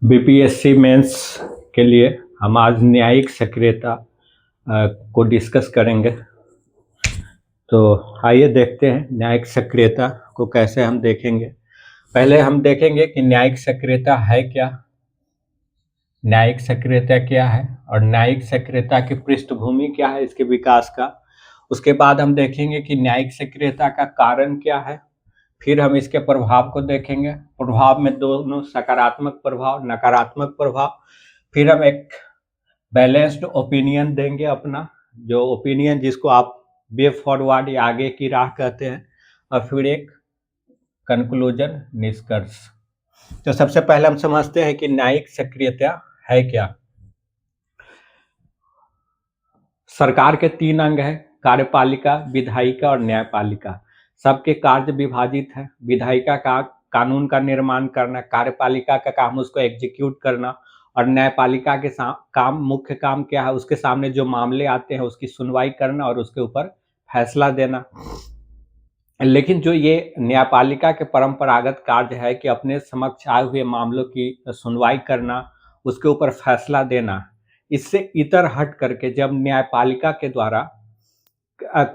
BPSC mains के लिए हम आज न्यायिक सक्रियता को डिस्कस करेंगे। तो आइए देखते हैं न्यायिक सक्रियता को कैसे हम देखेंगे। पहले हम देखेंगे कि न्यायिक सक्रियता है क्या, न्यायिक सक्रियता क्या है और न्यायिक सक्रियता की पृष्ठभूमि क्या है इसके विकास का। उसके बाद हम देखेंगे कि न्यायिक सक्रियता का कारण क्या है, फिर हम इसके प्रभाव को देखेंगे। प्रभाव में दोनों सकारात्मक प्रभाव, नकारात्मक प्रभाव। फिर हम एक बैलेंस्ड ओपिनियन देंगे अपना, जो ओपिनियन जिसको आप वे फॉरवर्ड या आगे की राह कहते हैं। और फिर एक कंक्लूजन, निष्कर्ष। तो सबसे पहले हम समझते हैं कि न्यायिक सक्रियता है क्या। सरकार के 3 अंग है, कार्यपालिका, विधायिका और न्यायपालिका। सबके कार्य विभाजित है। विधायिका का कानून का निर्माण करना, कार्यपालिका का काम उसको एग्जीक्यूट करना और न्यायपालिका के काम, मुख्य काम क्या है, उसके सामने जो मामले आते हैं उसकी सुनवाई करना और उसके ऊपर फैसला देना। लेकिन जो ये न्यायपालिका के परंपरागत कार्य है कि अपने समक्ष आए हुए मामलों की सुनवाई करना, उसके ऊपर फैसला देना, इससे इतर हट करके जब न्यायपालिका के द्वारा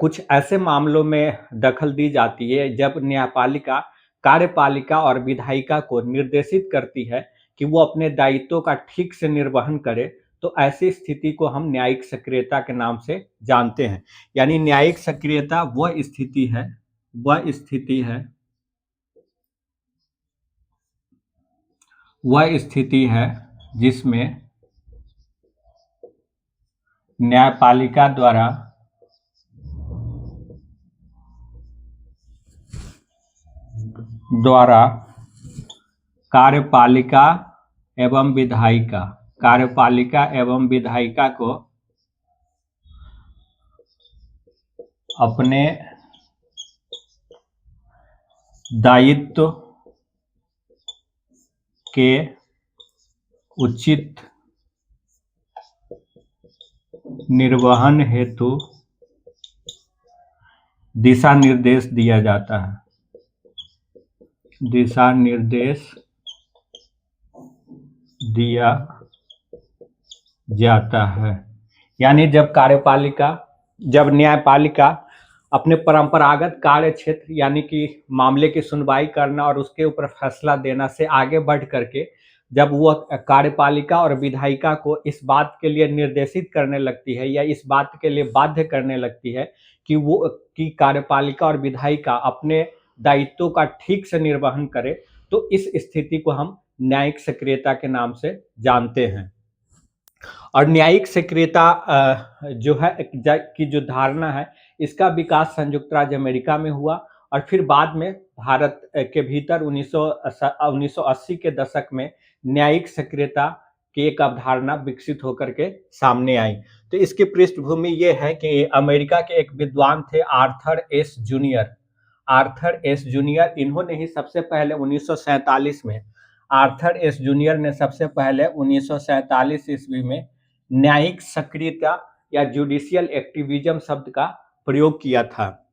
कुछ ऐसे मामलों में दखल दी जाती है, जब न्यायपालिका कार्यपालिका और विधायिका को निर्देशित करती है कि वो अपने दायित्वों का ठीक से निर्वहन करे, तो ऐसी स्थिति को हम न्यायिक सक्रियता के नाम से जानते हैं। यानी न्यायिक सक्रियता वह स्थिति है जिसमें न्यायपालिका द्वारा कार्यपालिका एवं विधायिका को अपने दायित्व के उचित निर्वहन हेतु दिशा निर्देश दिया जाता है। यानी जब न्यायपालिका अपने परंपरागत कार्य क्षेत्र यानी कि मामले की सुनवाई करना और उसके ऊपर फैसला देना से आगे बढ़ करके जब वो कार्यपालिका और विधायिका को इस बात के लिए निर्देशित करने लगती है या इस बात के लिए बाध्य करने लगती है कि कार्यपालिका और विधायिका अपने दायित्वों का ठीक से निर्वहन करे, तो इस स्थिति को हम न्यायिक सक्रियता के नाम से जानते हैं। और न्यायिक सक्रियता जो है की जो धारणा है, इसका विकास संयुक्त राज्य अमेरिका में हुआ और फिर बाद में भारत के भीतर 1980 के दशक में न्यायिक सक्रियता की एक अवधारणा विकसित होकर के सामने आई। तो इसकी पृष्ठभूमि ये है कि अमेरिका के एक विद्वान थे आर्थर एस जूनियर। इन्होंने ही सबसे पहले 1947 में आर्थर एस जूनियर ने सबसे पहले 1947 ईस्वी में न्यायिक सक्रियता या जुडिशियल एक्टिविज्म शब्द का प्रयोग किया था।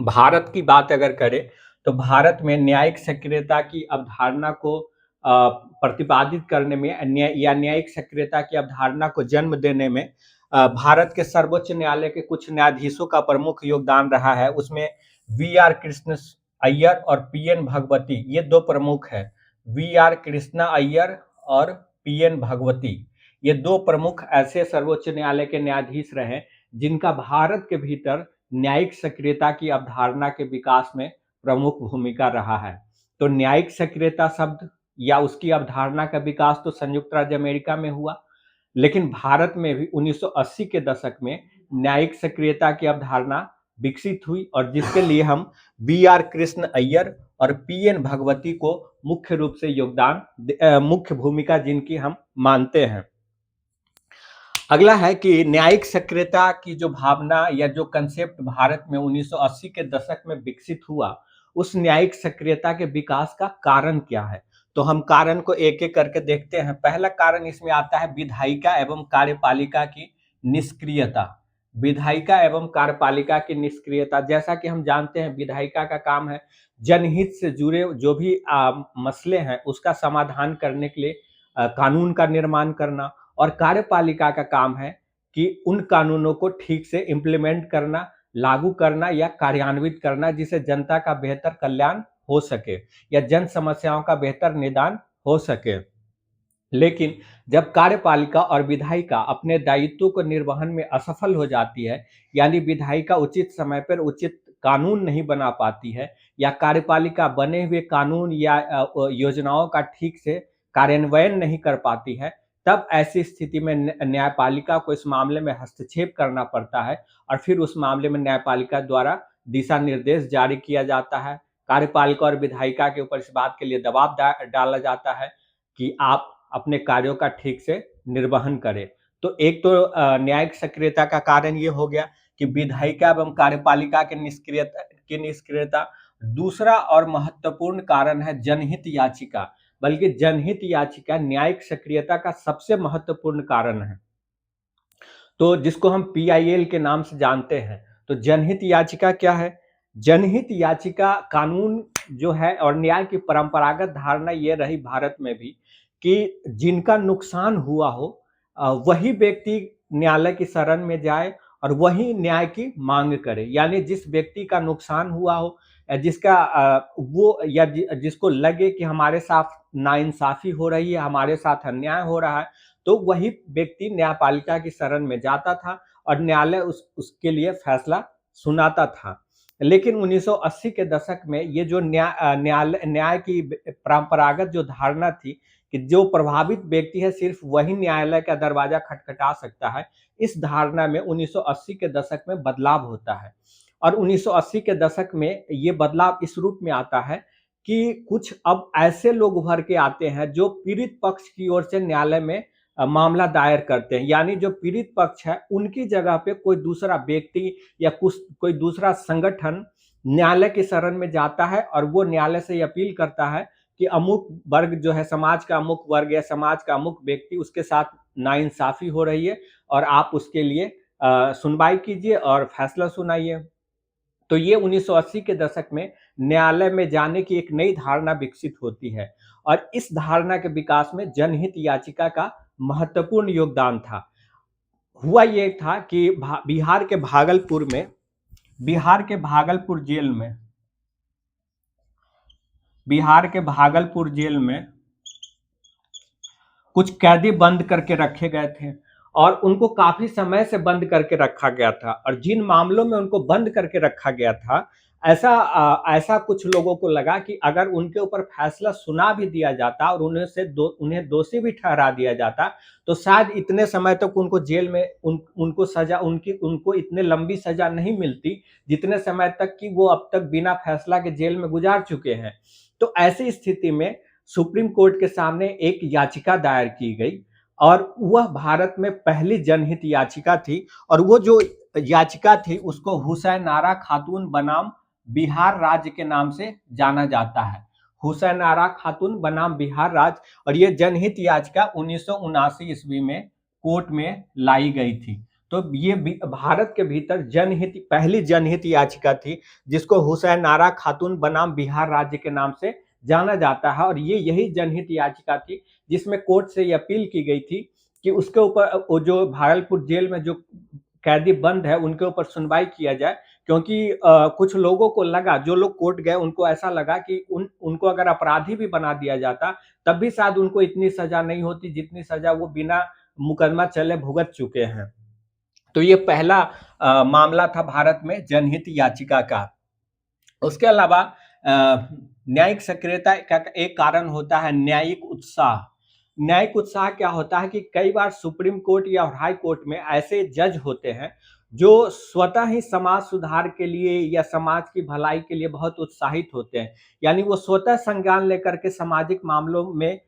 भारत की बात अगर करें तो भारत में न्यायिक सक्रियता की अवधारणा को प्रतिपादित करने में या न्यायिक सक्रियता की अवधारणा को जन्म देने में भारत के सर्वोच्च न्यायालय के कुछ न्यायाधीशों का प्रमुख योगदान रहा है। उसमें वी.आर. कृष्ण अय्यर और पी.एन. भगवती, ये 2 प्रमुख है। वी.आर. कृष्णा अय्यर और पी.एन. भगवती, ये 2 प्रमुख ऐसे सर्वोच्च न्यायालय के न्यायाधीश रहे जिनका भारत के भीतर न्यायिक सक्रियता की अवधारणा के विकास में प्रमुख भूमिका रहा है। तो न्यायिक सक्रियता शब्द या उसकी अवधारणा का विकास तो संयुक्त राज्य अमेरिका में हुआ, लेकिन भारत में भी 1980 के दशक में न्यायिक सक्रियता की अवधारणा विकसित हुई और जिसके लिए हम वी.आर. कृष्ण अय्यर और पी.एन. भगवती को मुख्य रूप से मुख्य भूमिका जिनकी हम मानते हैं। अगला है कि न्यायिक सक्रियता की जो भावना या जो कंसेप्ट भारत में 1980 के दशक में विकसित हुआ, उस न्यायिक सक्रियता के विकास का कारण क्या है। तो हम कारण को एक एक करके देखते हैं। पहला कारण इसमें आता है विधायिका एवं कार्यपालिका की निष्क्रियता। जैसा कि हम जानते हैं विधायिका का काम है जनहित से जुड़े जो भी मसले हैं उसका समाधान करने के लिए कानून का निर्माण करना, और कार्यपालिका का काम है कि उन कानूनों को ठीक से इम्प्लीमेंट करना, लागू करना या कार्यान्वित करना, जिससे जनता का बेहतर कल्याण हो सके या जन समस्याओं का बेहतर निदान हो सके। लेकिन जब कार्यपालिका और विधायिका अपने दायित्वों को निर्वहन में असफल हो जाती है, यानी विधायिका उचित समय पर उचित कानून नहीं बना पाती है या कार्यपालिका बने हुए कानून या योजनाओं का ठीक से कार्यान्वयन नहीं कर पाती है, तब ऐसी स्थिति में न्यायपालिका को इस मामले में हस्तक्षेप करना पड़ता है और फिर उस मामले में न्यायपालिका द्वारा दिशा निर्देश जारी किया जाता है। कार्यपालिका और विधायिका के ऊपर इस बात के लिए दबाव डाला जाता है कि आप अपने कार्यों का ठीक से निर्वहन करें। तो एक तो न्यायिक सक्रियता का कारण ये हो गया कि विधायिका एवं कार्यपालिका की निष्क्रियता। दूसरा और महत्वपूर्ण कारण है जनहित याचिका, बल्कि जनहित याचिका न्यायिक सक्रियता का सबसे महत्वपूर्ण कारण है। तो जिसको हम पीआईएल के नाम से जानते हैं। तो जनहित याचिका क्या है? जनहित याचिका कानून जो है और न्याय की परंपरागत धारणा ये रही भारत में भी कि जिनका नुकसान हुआ हो वही व्यक्ति न्यायालय की शरण में जाए और वही न्याय की मांग करे। यानी जिस व्यक्ति का नुकसान हुआ हो, जिसका वो या जिसको लगे कि हमारे साथ नाइंसाफी हो रही है, हमारे साथ अन्याय हो रहा है, तो वही व्यक्ति न्यायपालिका की शरण में जाता था और न्यायालय उसके लिए फैसला सुनाता था। लेकिन 1980 के दशक में ये जो न्याय की परंपरागत जो धारणा थी कि जो प्रभावित व्यक्ति है सिर्फ वही न्यायालय का दरवाजा खटखटा सकता है, इस धारणा में 1980 के दशक में बदलाव होता है। और 1980 के दशक में ये बदलाव इस रूप में आता है कि कुछ अब ऐसे लोग उभर के आते हैं जो पीड़ित पक्ष की ओर से न्यायालय में मामला दायर करते हैं। यानी जो पीड़ित पक्ष है उनकी जगह पे कोई दूसरा व्यक्ति या कोई दूसरा संगठन न्यायालय की शरण में जाता है और वो न्यायालय से अपील करता है कि अमुक वर्ग जो है, समाज का अमुक वर्ग या समाज का अमुक व्यक्ति, उसके साथ नाइंसाफी हो रही है और आप उसके लिए सुनवाई कीजिए और फैसला सुनाइए। तो ये 1980 के दशक में न्यायालय में जाने की एक नई धारणा विकसित होती है और इस धारणा के विकास में जनहित याचिका का महत्वपूर्ण योगदान था। हुआ ये था कि बिहार के भागलपुर जेल में कुछ कैदी बंद करके रखे गए थे और उनको काफी समय से बंद करके रखा गया था और जिन मामलों में उनको बंद करके रखा गया था, ऐसा कुछ लोगों को लगा कि अगर उनके ऊपर फैसला सुना भी दिया जाता और उन्हें दोषी भी ठहरा दिया जाता, तो शायद इतने समय तक उनको जेल में उनको इतने लंबी सजा नहीं मिलती जितने समय तक कि वो अब तक बिना फैसला के जेल में गुजार चुके हैं। तो ऐसी स्थिति में सुप्रीम कोर्ट के सामने एक याचिका दायर की गई और वह भारत में पहली जनहित याचिका थी और वो जो याचिका थी उसको हुसैन-आरा खातून बनाम बिहार राज्य के नाम से जाना जाता है। हुसैन-आरा खातून बनाम बिहार राज्य, और ये जनहित याचिका 1979 ईस्वी में कोर्ट में लाई गई थी। तो ये भारत के भीतर पहली जनहित याचिका थी जिसको हुसैन-आरा खातून बनाम बिहार राज्य के नाम से जाना जाता है और ये यही जनहित याचिका थी जिसमें कोर्ट से ये अपील की गई थी कि उसके ऊपर जो भागलपुर जेल में जो कैदी बंद है उनके ऊपर सुनवाई किया जाए, क्योंकि कुछ लोगों को लगा, जो लोग कोर्ट गए उनको ऐसा लगा कि उनको अगर अपराधी भी बना दिया जाता तब भी शायद उनको इतनी सजा नहीं होती जितनी सजा वो बिना मुकदमा चले भुगत चुके हैं। तो ये पहला मामला था भारत में जनहित याचिका का। उसके अलावा न्यायिक सक्रियता का एक कारण होता है न्यायिक उत्साह। न्यायिक उत्साह क्या होता है कि कई बार सुप्रीम कोर्ट या हाई कोर्ट में ऐसे जज होते हैं जो स्वतः ही समाज सुधार के लिए या समाज की भलाई के लिए बहुत उत्साहित होते हैं। यानी वो स्वतः संज्ञान लेकर के सामाजिक मामलों में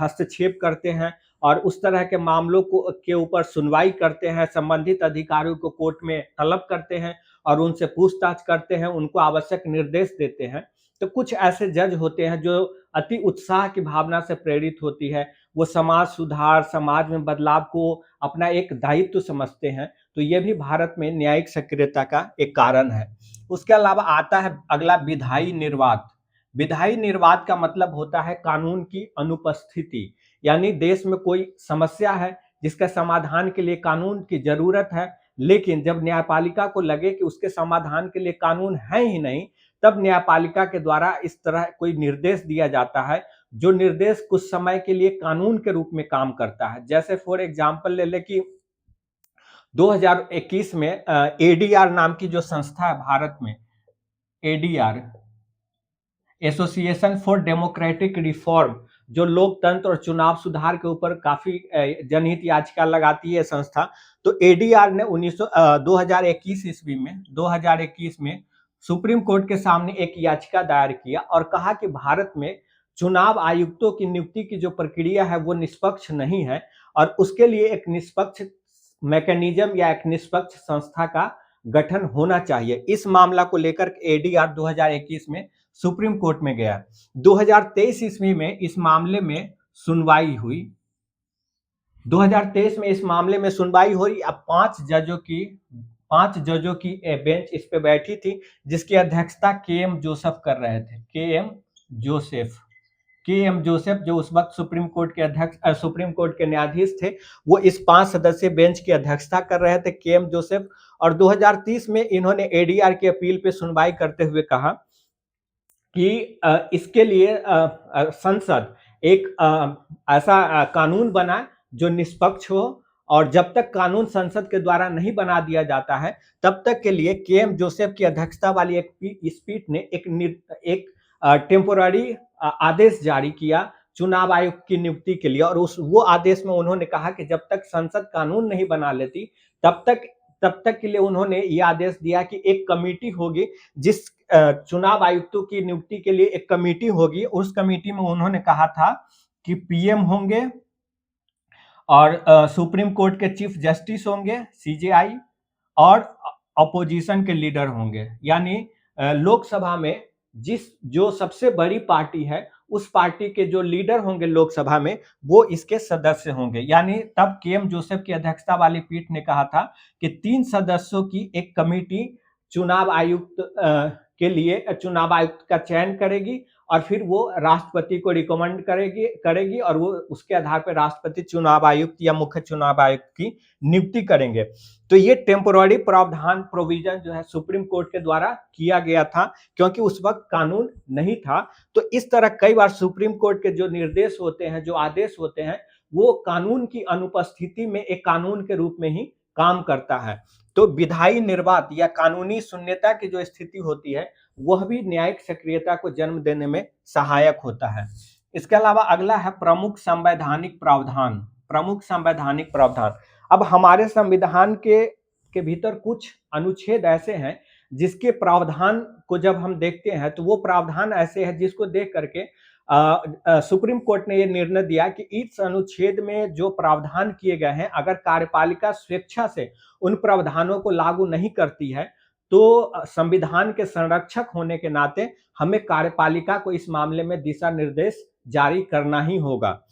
हस्तक्षेप करते हैं और उस तरह के मामलों के ऊपर सुनवाई करते हैं, संबंधित अधिकारियों को कोर्ट में तलब करते हैं और उनसे पूछताछ करते हैं, उनको आवश्यक निर्देश देते हैं। तो कुछ ऐसे जज होते हैं जो अति उत्साह की भावना से प्रेरित होती है, वो समाज सुधार, समाज में बदलाव को अपना एक दायित्व समझते हैं। तो ये भी भारत में न्यायिक सक्रियता का एक कारण है। उसके अलावा आता है अगला विधायी निर्वात। विधायी निर्वात का मतलब होता है कानून की अनुपस्थिति, यानी देश में कोई समस्या है जिसका समाधान के लिए कानून की जरूरत है, लेकिन जब न्यायपालिका को लगे कि उसके समाधान के लिए कानून है ही नहीं, तब न्यायपालिका के द्वारा इस तरह कोई निर्देश दिया जाता है जो निर्देश कुछ समय के लिए कानून के रूप में काम करता है। जैसे फॉर एग्जांपल ले ले कि 2021 में एडीआर नाम की जो संस्था है भारत में, ADR association for democratic reform, जो लोकतंत्र और चुनाव सुधार के ऊपर काफी जनहित याचिका लगाती है संस्था। तो एडीआर ने 2021 में सुप्रीम कोर्ट के सामने एक याचिका दायर किया और कहा कि भारत में चुनाव आयुक्तों की नियुक्ति की जो प्रक्रिया है वो निष्पक्ष नहीं है और उसके लिए एक निष्पक्ष मैकेनिज्म या एक निष्पक्ष संस्था का गठन होना चाहिए। इस मामला को लेकर एडीआर 2021 में सुप्रीम कोर्ट में गया। 2023 ईस्वी में इस मामले में सुनवाई हुई। 2023 में इस मामले में सुनवाई हुई। अब 5 जजों की बेंच इस पे बैठी थी, जिसकी अध्यक्षता के.एम. जोसेफ कर रहे थे। के.एम. जोसेफ जो उस वक्त सुप्रीम कोर्ट के न्यायाधीश थे, वो इस 5 सदस्यीय बेंच की अध्यक्षता कर रहे थे, के.एम. जोसेफ। और 2030 में इन्होंने एडीआर की अपील पे सुनवाई करते हुए कहा कि इसके लिए संसद एक ऐसा कानून बनाए जो निष्पक्ष हो, और जब तक कानून संसद के द्वारा नहीं बना दिया जाता है तब तक के लिए के.एम. जोसेफ की अध्यक्षता वाली इस पीठ ने एक टेम्पोररी आदेश जारी किया चुनाव आयुक्त की नियुक्ति के लिए। और वो आदेश में उन्होंने कहा कि जब तक संसद कानून नहीं बना लेती तब तक के लिए उन्होंने ये आदेश दिया कि एक कमेटी होगी, जिस चुनाव आयुक्तों की नियुक्ति के लिए एक कमेटी होगी। उस कमेटी में उन्होंने कहा था कि पीएम होंगे और सुप्रीम कोर्ट के चीफ जस्टिस होंगे, सीजेआई, और अपोजिशन के लीडर होंगे। यानी लोकसभा में जो सबसे बड़ी पार्टी है उस पार्टी के जो लीडर होंगे लोकसभा में, वो इसके सदस्य होंगे। यानी तब के.एम. जोसेफ की अध्यक्षता वाली पीठ ने कहा था कि 3 सदस्यों की एक कमेटी चुनाव आयुक्त चुनाव आयुक्त का चयन करेगी और फिर वो राष्ट्रपति को रिकमेंड करेगी और वो उसके आधार पर राष्ट्रपति चुनाव आयुक्त या मुख्य चुनाव आयुक्त की नियुक्ति करेंगे। तो ये टेम्पोररी प्रावधान प्रोविजन जो है सुप्रीम कोर्ट के द्वारा किया गया था, क्योंकि उस वक्त कानून नहीं था। तो इस तरह कई बार सुप्रीम कोर्ट के जो निर्देश होते हैं, जो आदेश होते हैं, वो कानून की अनुपस्थिति में एक कानून के रूप में ही काम करता है। तो विधायी निर्वात या कानूनी शून्यता की जो स्थिति होती है वह भी न्यायिक सक्रियता को जन्म देने में सहायक होता है। इसके अलावा अगला है प्रमुख संवैधानिक प्रावधान। अब हमारे संविधान के भीतर कुछ अनुच्छेद ऐसे हैं जिसके प्रावधान को जब हम देखते हैं तो वो प्रावधान ऐसे हैं जिसको देख करके सुप्रीम कोर्ट ने ये निर्णय दिया कि इस अनुच्छेद में जो प्रावधान किए गए हैं, अगर कार्यपालिका स्वेच्छा से उन प्रावधानों को लागू नहीं करती है तो संविधान के संरक्षक होने के नाते हमें कार्यपालिका को इस मामले में दिशा निर्देश जारी करना ही होगा।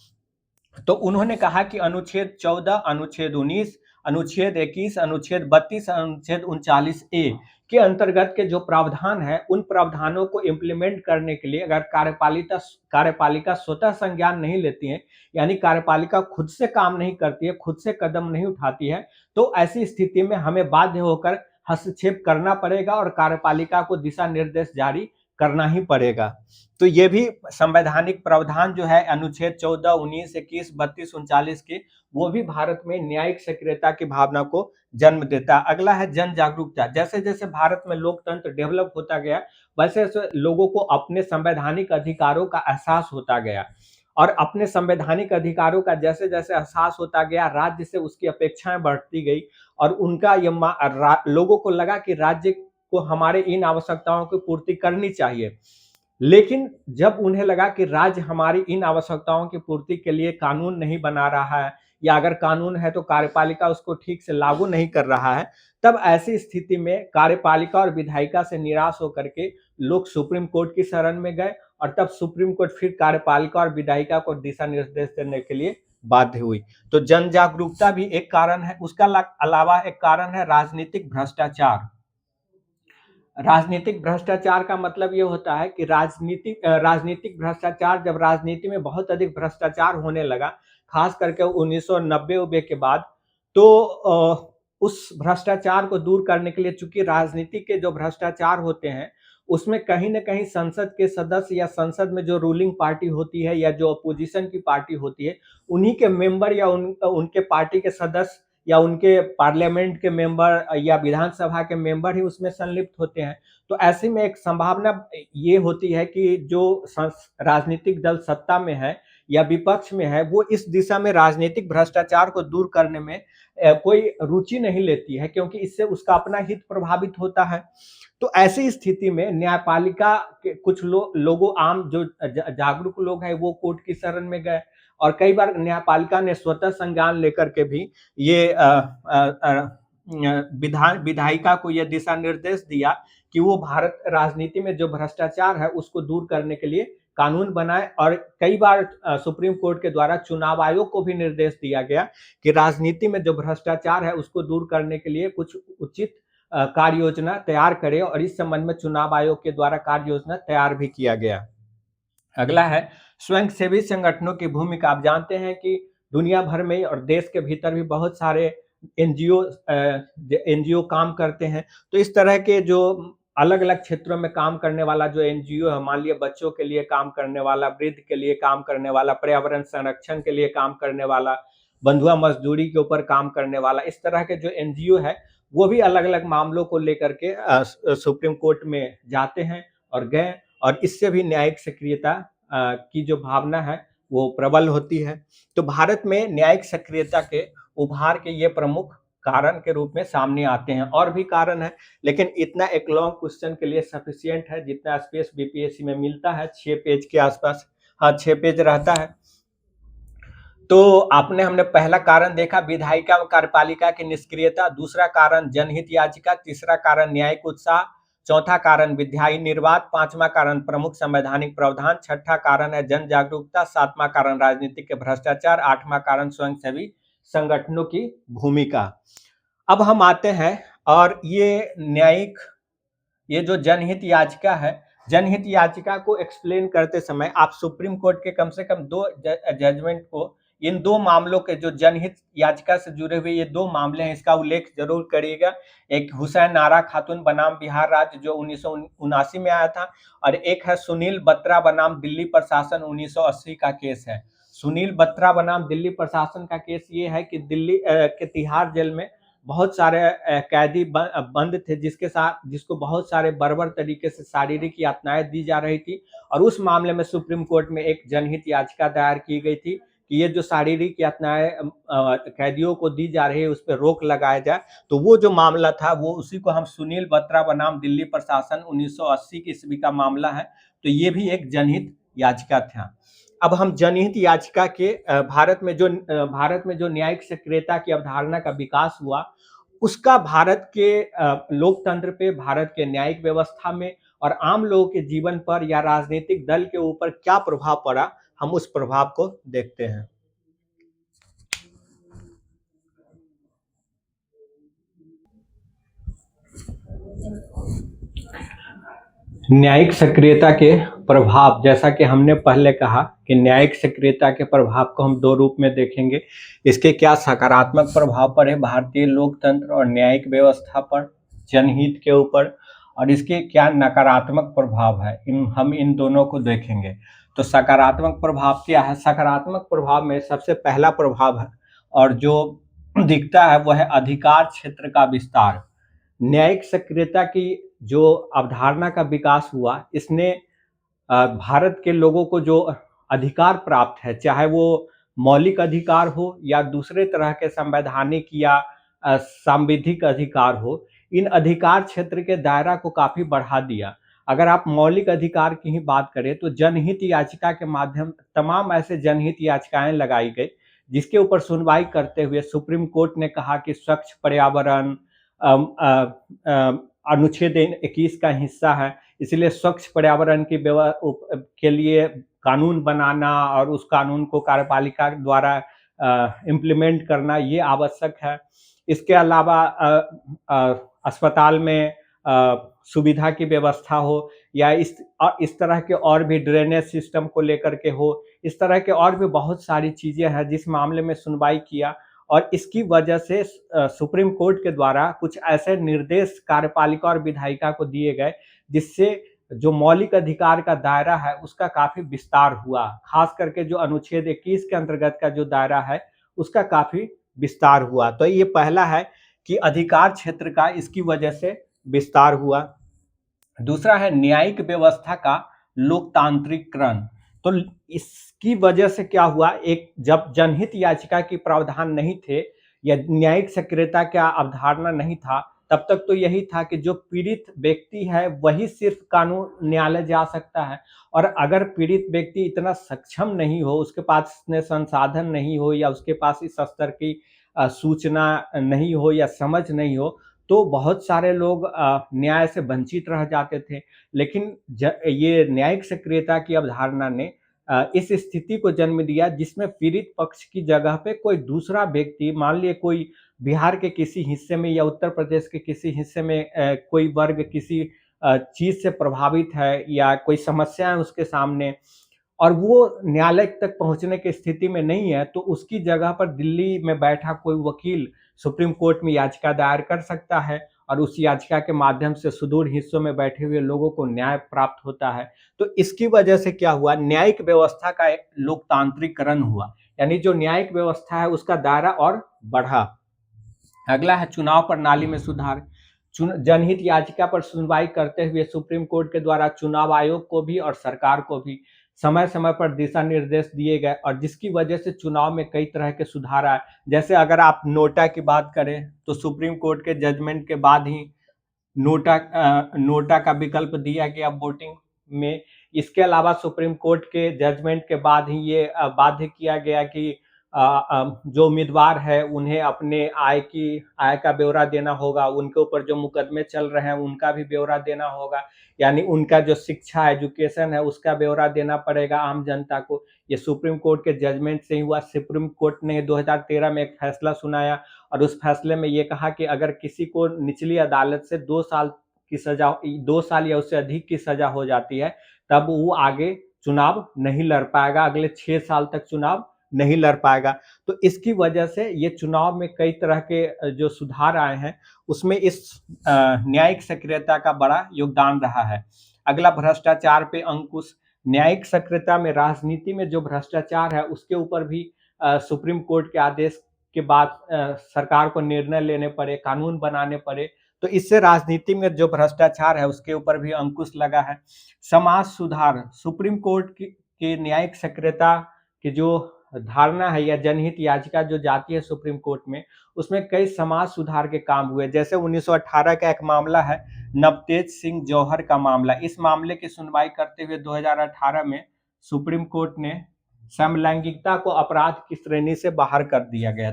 तो उन्होंने कहा कि अनुच्छेद 14, अनुच्छेद 19, अनुच्छेद 21, अनुच्छेद 32, अनुच्छेद 39A के अंतर्गत के जो प्रावधान है, उन प्रावधानों को इम्प्लीमेंट करने के लिए अगर कार्यपालिका स्वतः संज्ञान नहीं लेती है, यानी कार्यपालिका खुद से काम नहीं करती है, खुद से कदम नहीं उठाती है, तो ऐसी स्थिति में हमें बाध्य होकर हस्तक्षेप करना पड़ेगा और कार्यपालिका को दिशा निर्देश जारी करना ही पड़ेगा। तो ये भी संवैधानिक प्रावधान जो है अनुच्छेद 14, 19, 21, 32, 39 के, वो भी भारत में न्यायिक सक्रियता की भावना को जन्म देता है। अगला है जन जागरूकता। जैसे जैसे भारत में लोकतंत्र डेवलप होता गया, वैसे वैसे लोगों को अपने संवैधानिक अधिकारों का एहसास होता गया, और अपने संवैधानिक अधिकारों का जैसे जैसे एहसास होता गया, राज्य से उसकी अपेक्षाएं बढ़ती गई और उनका लोगों को लगा कि राज्य को हमारे इन आवश्यकताओं की पूर्ति करनी चाहिए। लेकिन जब उन्हें लगा कि राज्य हमारी इन आवश्यकताओं की पूर्ति के लिए कानून नहीं बना रहा है, या अगर कानून है तो कार्यपालिका उसको ठीक से लागू नहीं कर रहा है, तब ऐसी स्थिति में कार्यपालिका और विधायिका से निराश होकर के लोग सुप्रीम कोर्ट की शरण में गए, और तब सुप्रीम कोर्ट फिर कार्यपालिका और विधायिका को दिशा निर्देश देने के लिए बाध्य हुई। तो जन जागरूकता भी एक कारण है। उसका अलावा एक कारण है राजनीतिक भ्रष्टाचार। राजनीतिक भ्रष्टाचार का मतलब ये होता है कि राजनीतिक भ्रष्टाचार, जब राजनीति में बहुत अधिक भ्रष्टाचार होने लगा, खास करके 1990 के बाद, तो उस भ्रष्टाचार को दूर करने के लिए, चूंकि राजनीति के जो भ्रष्टाचार होते हैं उसमें कहीं ना कहीं संसद के सदस्य या संसद में जो रूलिंग पार्टी होती है या जो अपोजिशन की पार्टी होती है, उन्हीं के मेंबर या उनके पार्टी के सदस्य या उनके पार्लियामेंट के मेंबर या विधानसभा के मेंबर ही उसमें संलिप्त होते हैं। तो ऐसे में एक संभावना ये होती है कि जो राजनीतिक दल सत्ता में है या विपक्ष में है, वो इस दिशा में राजनीतिक भ्रष्टाचार को दूर करने में कोई रुचि नहीं लेती है, क्योंकि इससे उसका अपना हित प्रभावित होता है। तो ऐसी स्थिति में न्यायपालिका के कुछ लोगों, आम जो जागरूक लोग हैं, वो कोर्ट की शरण में गए, और कई बार न्यायपालिका ने स्वतः संज्ञान लेकर के भी ये विधायिका को यह दिशा निर्देश दिया कि वो भारत राजनीति में जो भ्रष्टाचार है उसको दूर करने के लिए कानून बनाए। और कई बार सुप्रीम कोर्ट के द्वारा चुनाव आयोग को भी निर्देश दिया गया कि राजनीति में जो भ्रष्टाचार है उसको दूर करने के लिए कुछ उचित कार्य योजना तैयार करे, और इस संबंध में चुनाव आयोग के द्वारा कार्य योजना तैयार भी किया गया। अगला है स्वयंसेवी संगठनों की भूमिका। आप जानते हैं कि दुनिया भर में और देश के भीतर भी बहुत सारे एनजीओ काम करते हैं। तो इस तरह के जो अलग अलग क्षेत्रों में काम करने वाला जो एनजीओ है, मान लिया बच्चों के लिए काम करने वाला, वृद्ध के लिए काम करने वाला, पर्यावरण संरक्षण के लिए काम करने वाला, बंधुआ मजदूरी के ऊपर काम करने वाला, इस तरह के जो एनजीओ है वो भी अलग अलग मामलों को लेकर के सुप्रीम कोर्ट में जाते हैं और गए, और इससे भी न्यायिक सक्रियता की जो भावना है वो प्रबल होती है। तो भारत में न्यायिक सक्रियता के उभार के ये प्रमुख कारण के रूप में सामने आते हैं। और भी कारण है, लेकिन इतना एक लॉन्ग क्वेश्चन के लिए सफिशिएंट है, जितना स्पेस बीपीएससी में मिलता है 6 पेज के आसपास, हाँ 6 पेज रहता है। तो हमने पहला कारण देखा विधायिका व कार्यपालिका की निष्क्रियता, दूसरा कारण जनहित याचिका, तीसरा कारण न्यायिक उत्साह, चौथा कारण विधायी निर्वात, पांचवा कारण प्रमुख संवैधानिक प्रावधान, छठा कारण है जन जागरूकता, सातवां कारण राजनीतिक के भ्रष्टाचार, आठवां कारण स्वयंसेवी संगठनों की भूमिका। अब हम आते हैं, और ये जो जनहित याचिका है, जनहित याचिका को एक्सप्लेन करते समय आप सुप्रीम कोर्ट के कम से कम 2 जजमेंट को, इन 2 मामलों के जो जनहित याचिका से जुड़े हुए ये 2 मामले हैं, इसका उल्लेख जरूर करिएगा। एक हुसैन नारा खातून बनाम बिहार राज्य जो 1979 में आया था, और एक है सुनील बत्रा बनाम दिल्ली प्रशासन 1980 का केस है। सुनील बत्रा बनाम दिल्ली प्रशासन का केस ये है कि दिल्ली के तिहाड़ जेल में बहुत सारे कैदी बंद थे, जिसको बहुत सारे बर्बर तरीके से शारीरिक यातनाएं दी जा रही थी, और उस मामले में सुप्रीम कोर्ट में एक जनहित याचिका दायर की गई थी कि ये जो शारीरिक यातनाएं कैदियों को दी जा रही है उस पर रोक लगाया जाए। तो वो जो मामला था वो उसी को हम सुनील बत्रा बनाम दिल्ली प्रशासन 1980 की ईस्वी का मामला है। तो ये भी एक जनहित याचिका था। अब हम जनहित याचिका के भारत में जो न्यायिक सक्रियता की अवधारणा का विकास हुआ, उसका भारत के लोकतंत्र पे, भारत के न्यायिक व्यवस्था में और आम लोगों के जीवन पर या राजनीतिक दल के ऊपर क्या प्रभाव पड़ा, हम उस प्रभाव को देखते हैं। न्यायिक सक्रियता के प्रभाव, जैसा कि हमने पहले कहा कि न्यायिक सक्रियता के प्रभाव को हम 2 रूप में देखेंगे। इसके क्या सकारात्मक प्रभाव पड़े भारतीय लोकतंत्र और न्यायिक व्यवस्था पर, जनहित के ऊपर, और इसके क्या नकारात्मक प्रभाव है, हम इन दोनों को देखेंगे। तो सकारात्मक प्रभाव क्या है? सकारात्मक प्रभाव में सबसे पहला प्रभाव है और जो दिखता है वह है अधिकार क्षेत्र का विस्तार। न्यायिक सक्रियता की जो अवधारणा का विकास हुआ, इसने भारत के लोगों को जो अधिकार प्राप्त है, चाहे वो मौलिक अधिकार हो या दूसरे तरह के संवैधानिक या सांविधिक अधिकार हो, इन अधिकार क्षेत्र के दायरा को काफी बढ़ा दिया। अगर आप मौलिक अधिकार की ही बात करें तो जनहित याचिका के माध्यम तमाम ऐसे जनहित याचिकाएं लगाई गई, जिसके ऊपर सुनवाई करते हुए सुप्रीम कोर्ट ने कहा कि स्वच्छ पर्यावरण अनुच्छेद 21 का हिस्सा है, इसलिए स्वच्छ पर्यावरण की के लिए कानून बनाना और उस कानून को कार्यपालिका द्वारा इम्प्लीमेंट करना ये आवश्यक है। इसके अलावा अस्पताल में सुविधा की व्यवस्था हो, या इस तरह के और भी ड्रेनेज सिस्टम को लेकर के हो, इस तरह के और भी बहुत सारी चीज़ें हैं जिस मामले में सुनवाई किया, और इसकी वजह से सुप्रीम कोर्ट के द्वारा कुछ ऐसे निर्देश कार्यपालिका और विधायिका को दिए गए, जिससे जो मौलिक अधिकार का दायरा है उसका काफ़ी विस्तार हुआ। ख़ास करके जो अनुच्छेद 21 के अंतर्गत का जो दायरा है, उसका काफ़ी विस्तार हुआ। तो ये पहला है कि अधिकार क्षेत्र का इसकी वजह से विस्तार हुआ। दूसरा है न्यायिक व्यवस्था का लोकतांत्रिकरण। तो इसकी वजह से क्या हुआ, एक जब जनहित याचिका की प्रावधान नहीं थे या न्यायिक सक्रियता का अवधारणा नहीं था, तब तक तो यही था कि जो पीड़ित व्यक्ति है वही सिर्फ कानून न्यायालय जा सकता है, और अगर पीड़ित व्यक्ति इतना सक्षम नहीं हो, उसके पास इतने संसाधन नहीं हो, या उसके पास इस स्तर की सूचना नहीं हो या समझ नहीं हो, तो बहुत सारे लोग न्याय से वंचित रह जाते थे। लेकिन ये न्यायिक सक्रियता की अवधारणा ने इस स्थिति को जन्म दिया जिसमें पीड़ित पक्ष की जगह पे कोई दूसरा व्यक्ति, मान लिए कोई बिहार के किसी हिस्से में या उत्तर प्रदेश के किसी हिस्से में कोई वर्ग किसी चीज़ से प्रभावित है या कोई समस्या है उसके सामने, और वो न्यायालय तक पहुंचने की स्थिति में नहीं है, तो उसकी जगह पर दिल्ली में बैठा कोई वकील सुप्रीम कोर्ट में याचिका दायर कर सकता है, और उस याचिका के माध्यम से सुदूर हिस्सों में बैठे हुए लोगों को न्याय प्राप्त होता है। तो इसकी वजह से क्या हुआ, न्यायिक व्यवस्था का एक लोकतांत्रिकरण हुआ, यानी जो न्यायिक व्यवस्था है उसका दायरा और बढ़ा। अगला है चुनाव प्रणाली में सुधार। जनहित याचिका पर सुनवाई करते हुए सुप्रीम कोर्ट के द्वारा चुनाव आयोग को भी और सरकार को भी समय समय पर दिशा निर्देश दिए गए, और जिसकी वजह से चुनाव में कई तरह के सुधार आए। जैसे अगर आप नोटा की बात करें तो सुप्रीम कोर्ट के जजमेंट के बाद ही नोटा का विकल्प दिया गया वोटिंग में। इसके अलावा सुप्रीम कोर्ट के जजमेंट के बाद ही ये बाध्य किया गया कि जो उम्मीदवार है उन्हें अपने आय का ब्यौरा देना होगा, उनके ऊपर जो मुकदमे चल रहे हैं उनका भी ब्यौरा देना होगा, यानी उनका जो शिक्षा एजुकेशन है उसका ब्यौरा देना पड़ेगा आम जनता को। ये सुप्रीम कोर्ट के जजमेंट से ही हुआ। सुप्रीम कोर्ट ने 2013 में एक फैसला सुनाया, और उस फैसले में ये कहा कि अगर किसी को निचली अदालत से 2 साल की सजा, 2 साल या उससे अधिक की सजा हो जाती है, तब वो आगे चुनाव नहीं लड़ पाएगा, अगले 6 साल तक चुनाव नहीं लड़ पाएगा। तो इसकी वजह से ये चुनाव में कई तरह के जो सुधार आए हैं उसमें इस न्यायिक सक्रियता का बड़ा योगदान रहा है। अगला भ्रष्टाचार पे अंकुश। न्यायिक सक्रियता में राजनीति में जो भ्रष्टाचार है उसके ऊपर भी सुप्रीम कोर्ट के आदेश के बाद सरकार को निर्णय लेने पड़े, कानून बनाने पड़े, तो इससे राजनीति में जो भ्रष्टाचार है उसके ऊपर भी अंकुश लगा है। समाज सुधार। सुप्रीम कोर्ट की न्यायिक सक्रियता की जो धारणा है या जनहित याचिका जो जाती है सुप्रीम कोर्ट में, उसमें कई समाज सुधार के काम हुए। जैसे 1918 का एक मामला है नवतेज सिंह जौहर का मामला। इस मामले की सुनवाई करते हुए 2018 में सुप्रीम कोर्ट ने समलैंगिकता को अपराध की श्रेणी से बाहर कर दिया गया।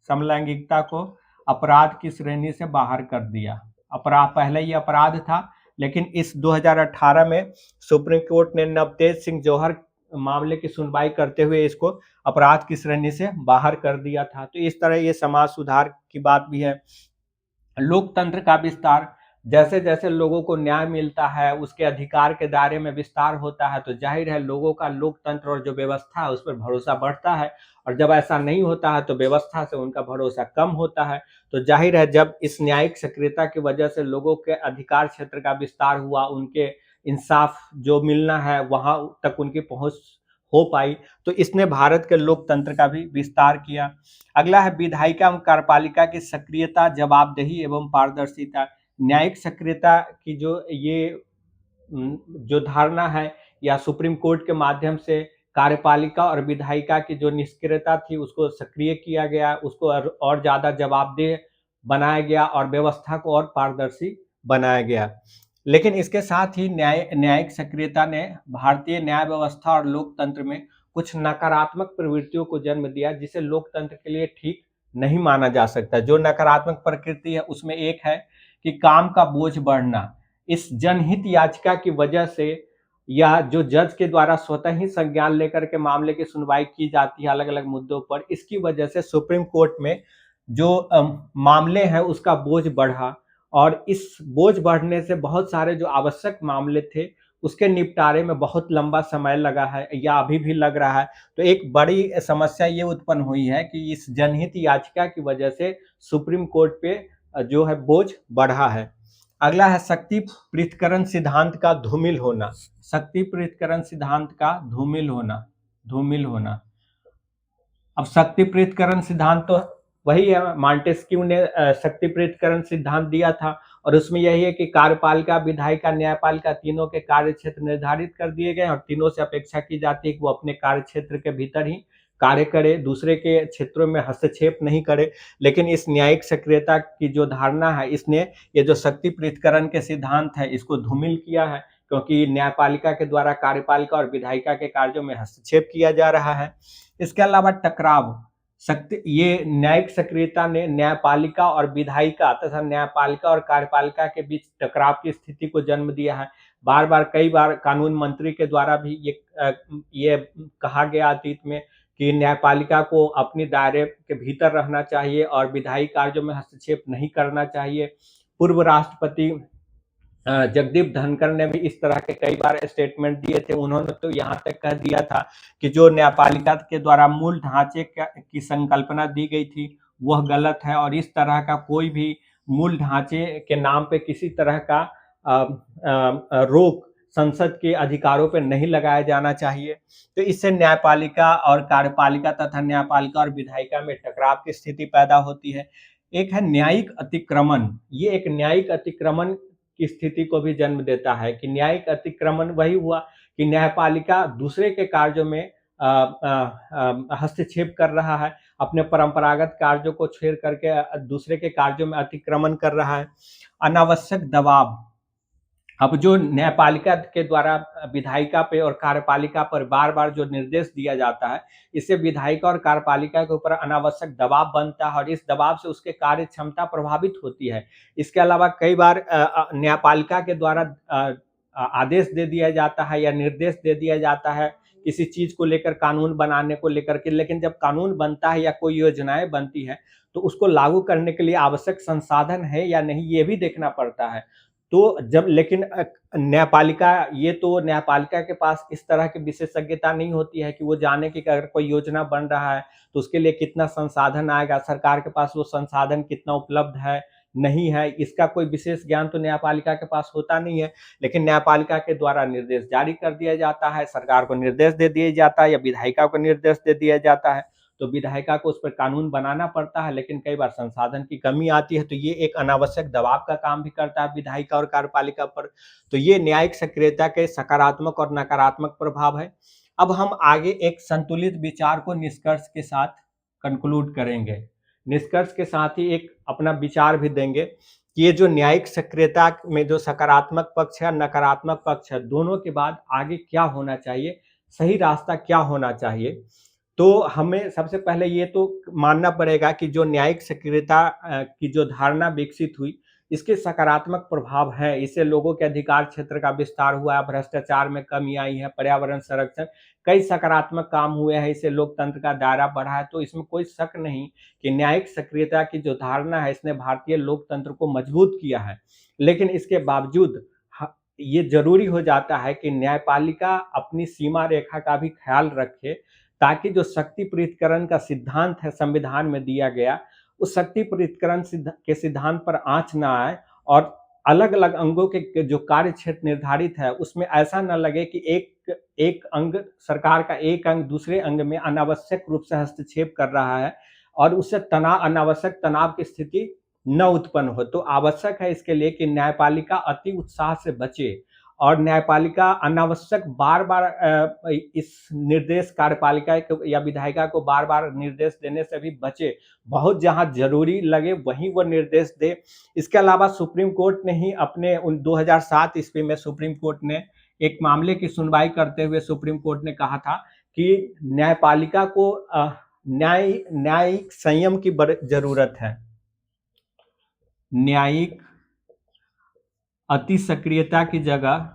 समलैंगिकता को अपराध की श्रेणी से बाहर कर दिया। अपराध पहले ये अपराध था, लेकिन इस 2018 में सुप्रीम कोर्ट ने नवतेज सिंह जौहर मामले की सुनवाई करते हुए इसको अपराध की श्रेणी से बाहर कर दिया था। तो इस तरह ये समाज सुधार की बात भी है। लोकतंत्र का विस्तार। जैसे जैसे लोगों को न्याय मिलता है, उसके अधिकार के दायरे में विस्तार होता है, तो जाहिर है लोगों का लोकतंत्र और जो व्यवस्था है उस पर भरोसा बढ़ता है, और जब ऐसा नहीं होता है तो व्यवस्था से उनका भरोसा कम होता है। तो जाहिर है जब इस न्यायिक सक्रियता की वजह से लोगों के अधिकार क्षेत्र का विस्तार हुआ, उनके इंसाफ जो मिलना है वहां तक उनकी पहुंच हो पाई, तो इसने भारत के लोकतंत्र का भी विस्तार किया। अगला है विधायिका एवं कार्यपालिका की सक्रियता, जवाबदेही एवं पारदर्शिता। न्यायिक सक्रियता की जो धारणा है या सुप्रीम कोर्ट के माध्यम से कार्यपालिका और विधायिका की जो निष्क्रियता थी उसको सक्रिय किया गया, उसको और ज्यादा जवाबदेह बनाया गया और व्यवस्था को और पारदर्शी बनाया गया। लेकिन इसके साथ ही न्यायिक सक्रियता ने भारतीय न्याय व्यवस्था और लोकतंत्र में कुछ नकारात्मक प्रवृत्तियों को जन्म दिया, जिसे लोकतंत्र के लिए ठीक नहीं माना जा सकता। जो नकारात्मक प्रकृति है उसमें एक है कि काम का बोझ बढ़ना। इस जनहित याचिका की वजह से या जो जज के द्वारा स्वतः ही संज्ञान लेकर के मामले की सुनवाई की जाती है अलग अलग मुद्दों पर, इसकी वजह से सुप्रीम कोर्ट में जो मामले हैं उसका बोझ बढ़ा, और इस बोझ बढ़ने से बहुत सारे जो आवश्यक मामले थे उसके निपटारे में बहुत लंबा समय लगा है या अभी भी लग रहा है। तो एक बड़ी समस्या ये उत्पन्न हुई है कि इस जनहित याचिका की वजह से सुप्रीम कोर्ट पे जो है बोझ बढ़ा है। अगला है शक्ति पृथक्करण सिद्धांत का धूमिल होना। शक्ति पृथक्करण सिद्धांत का धूमिल होना। अब शक्ति पृथक्करण सिद्धांत तो वही है, मांटेस्क्यू ने शक्ति पृथक्करण सिद्धांत दिया था और उसमें यही है कि कार्यपालिका, विधायिका, न्यायपालिका तीनों के कार्य क्षेत्र निर्धारित कर दिए गए और तीनों से अपेक्षा की जाती है कि वो अपने कार्य क्षेत्र के भीतर ही कार्य करे, दूसरे के क्षेत्रों में हस्तक्षेप नहीं करे। लेकिन इस न्यायिक सक्रियता की जो धारणा है, इसने ये जो शक्ति पृथक्करण के सिद्धांत है इसको धूमिल किया है, क्योंकि न्यायपालिका के द्वारा कार्यपालिका और विधायिका के कार्यों में हस्तक्षेप किया जा रहा है। इसके अलावा टकराव, शक्ति ये न्यायिक सक्रियता ने न्यायपालिका और विधायिका तथा न्यायपालिका और कार्यपालिका के बीच टकराव की स्थिति को जन्म दिया है। कई बार कानून मंत्री के द्वारा भी ये कहा गया अतीत में कि न्यायपालिका को अपने दायरे के भीतर रहना चाहिए और विधायी कार्यों में हस्तक्षेप नहीं करना चाहिए। पूर्व राष्ट्रपति जगदीप धनखड़ ने भी इस तरह के कई बार स्टेटमेंट दिए थे। उन्होंने तो यहाँ तक कह दिया था कि जो न्यायपालिका के द्वारा मूल ढांचे की संकल्पना दी गई थी वह गलत है और इस तरह का कोई भी मूल ढांचे के नाम पे किसी तरह का रोक संसद के अधिकारों पर नहीं लगाया जाना चाहिए। तो इससे न्यायपालिका और कार्यपालिका तथा न्यायपालिका और विधायिका में टकराव की स्थिति पैदा होती है। एक है न्यायिक अतिक्रमण। ये एक न्यायिक अतिक्रमण की स्थिति को भी जन्म देता है कि न्यायिक अतिक्रमण वही हुआ कि न्यायपालिका दूसरे के कार्यों में हस्तक्षेप कर रहा है, अपने परंपरागत कार्यों को छेड़ करके दूसरे के कार्यों में अतिक्रमण कर रहा है। अनावश्यक दबाव, अब जो न्यायपालिका के द्वारा विधायिका पे और कार्यपालिका पर बार बार जो निर्देश दिया जाता है, इससे विधायिका और कार्यपालिका के ऊपर अनावश्यक दबाव बनता है और इस दबाव से उसके कार्य क्षमता प्रभावित होती है। इसके अलावा कई बार न्यायपालिका के द्वारा आदेश दे दिया जाता है या निर्देश दे दिया जाता है किसी चीज को लेकर, कानून बनाने को लेकर के, लेकिन जब कानून बनता है या कोई योजनाएं बनती है तो उसको लागू करने के लिए आवश्यक संसाधन है या नहीं ये भी देखना पड़ता है। तो जब लेकिन न्यायपालिका के पास इस तरह की विशेषज्ञता नहीं होती है कि वो जाने कि अगर कोई योजना बन रहा है तो उसके लिए कितना संसाधन आएगा, सरकार के पास वो संसाधन कितना उपलब्ध है नहीं है, इसका कोई विशेष ज्ञान तो न्यायपालिका के पास होता नहीं है। लेकिन न्यायपालिका के द्वारा निर्देश जारी कर दिया जाता है, सरकार को निर्देश दे दिया जाता है या विधायिका को निर्देश दे दिया जाता है, तो विधायिका को उस पर कानून बनाना पड़ता है, लेकिन कई बार संसाधन की कमी आती है तो ये एक अनावश्यक दबाव का काम भी करता है विधायिका और कार्यपालिका पर। तो ये न्यायिक सक्रियता के सकारात्मक और नकारात्मक प्रभाव है। अब हम आगे एक संतुलित विचार को निष्कर्ष के साथ कंक्लूड करेंगे, निष्कर्ष के साथ ही एक अपना विचार भी देंगे कि ये जो न्यायिक सक्रियता में जो सकारात्मक पक्ष है, नकारात्मक पक्ष है, दोनों के बाद आगे क्या होना चाहिए, सही रास्ता क्या होना चाहिए। तो हमें सबसे पहले ये तो मानना पड़ेगा कि जो न्यायिक सक्रियता की जो धारणा विकसित हुई, इसके सकारात्मक प्रभाव है। इससे लोगों के अधिकार क्षेत्र का विस्तार हुआ है, भ्रष्टाचार में कमी आई है, पर्यावरण संरक्षण, कई सकारात्मक काम हुए हैं, इससे लोकतंत्र का दायरा बढ़ा है। तो इसमें कोई शक नहीं कि न्यायिक सक्रियता की जो धारणा है इसने भारतीय लोकतंत्र को मजबूत किया है। लेकिन इसके बावजूद ये जरूरी हो जाता है कि न्यायपालिका अपनी सीमा रेखा का भी ख्याल रखे, ताकि जो शक्ति पृथक्करण का सिद्धांत है संविधान में दिया गया, उस शक्ति पृथक्करण के सिद्धांत पर आंच ना आए और अलग अलग अंगों के जो कार्य क्षेत्र निर्धारित है उसमें ऐसा न लगे कि एक अंग, सरकार का एक अंग दूसरे अंग में अनावश्यक रूप से हस्तक्षेप कर रहा है और उससे अनावश्यक तनाव की स्थिति न उत्पन्न हो। तो आवश्यक है इसके लिए कि न्यायपालिका अति उत्साह से बचे और न्यायपालिका अनावश्यक बार बार इस निर्देश कार्यपालिका या विधायिका को बार बार निर्देश देने से भी बचे, बहुत जहां जरूरी लगे वहीं वो निर्देश दे। इसके अलावा सुप्रीम कोर्ट ने ही अपने 2007 ईस्वी में सुप्रीम कोर्ट ने एक मामले की सुनवाई करते हुए सुप्रीम कोर्ट ने कहा था कि न्यायपालिका को न्यायिक संयम की जरूरत है, न्यायिक अति सक्रियता की जगह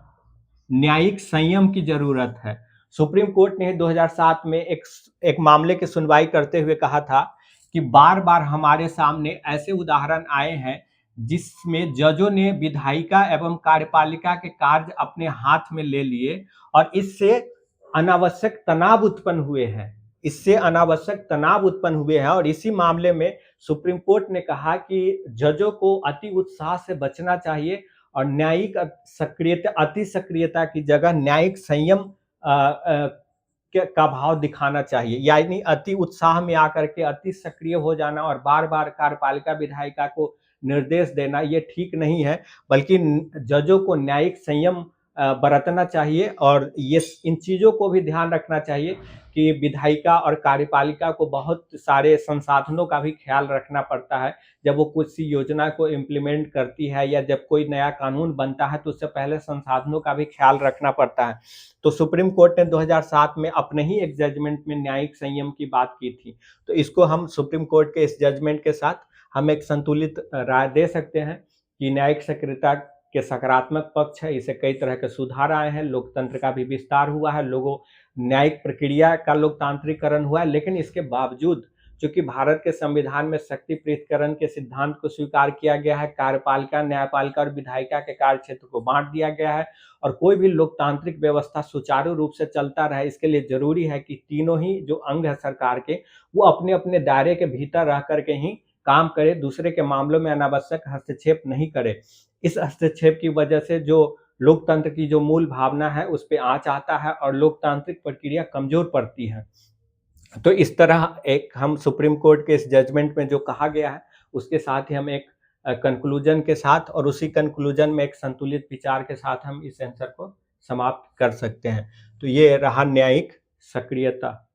न्यायिक संयम की जरूरत है। सुप्रीम कोर्ट ने 2007 में एक मामले की सुनवाई करते हुए कहा था कि बार बार हमारे सामने ऐसे उदाहरण आए हैं जिसमें जजों ने विधायिका एवं कार्यपालिका के कार्य अपने हाथ में ले लिए और इससे अनावश्यक तनाव उत्पन्न हुए हैं। इससे अनावश्यक तनाव उत्पन्न हुए हैं और इसी मामले में सुप्रीम कोर्ट ने कहा कि जजों को अति उत्साह से बचना चाहिए और न्यायिक सक्रियता अति सक्रियता की जगह न्यायिक संयम का भाव दिखाना चाहिए। यानी अति उत्साह में आकर के अति सक्रिय हो जाना और बार बार कार्यपालिका विधायिका को निर्देश देना ये ठीक नहीं है, बल्कि जजों को न्यायिक संयम बरतना चाहिए और ये इन चीज़ों को भी ध्यान रखना चाहिए कि विधायिका और कार्यपालिका को बहुत सारे संसाधनों का भी ख्याल रखना पड़ता है। जब वो किसी योजना को इम्प्लीमेंट करती है या जब कोई नया कानून बनता है तो उससे पहले संसाधनों का भी ख्याल रखना पड़ता है। तो सुप्रीम कोर्ट ने 2007 में अपने ही एक जजमेंट में न्यायिक संयम की बात की थी। तो इसको हम सुप्रीम कोर्ट के इस जजमेंट के साथ हम एक संतुलित राय दे सकते हैं कि न्यायिक सक्रियता के सकारात्मक पक्ष है, इसे कई तरह के सुधार आए हैं, लोकतंत्र का भी विस्तार हुआ है, लोगों न्यायिक प्रक्रिया का लोकतांत्रिकरण हुआ है। लेकिन इसके बावजूद चूंकि भारत के संविधान में शक्ति पृथक्करण के सिद्धांत को स्वीकार किया गया है, कार्यपालिका, न्यायपालिका और विधायिका के कार्य क्षेत्र को बांट दिया गया है और कोई भी लोकतांत्रिक व्यवस्था सुचारू रूप से चलता रहे, इसके लिए जरूरी है कि तीनों ही जो अंग है सरकार के, वो अपने अपने दायरे के भीतर रह करके ही काम करे, दूसरे के मामलों में अनावश्यक हस्तक्षेप नहीं करे। इस हस्तक्षेप की वजह से जो लोकतंत्र की जो मूल भावना है उस पे आंच आता है और लोकतांत्रिक प्रक्रिया कमजोर पड़ती है। तो इस तरह एक हम सुप्रीम कोर्ट के इस जजमेंट में जो कहा गया है उसके साथ ही हम एक कंक्लूजन के साथ और उसी कंक्लूजन में एक संतुलित विचार के साथ हम इस आंसर को समाप्त कर सकते हैं। तो ये रहा न्यायिक सक्रियता।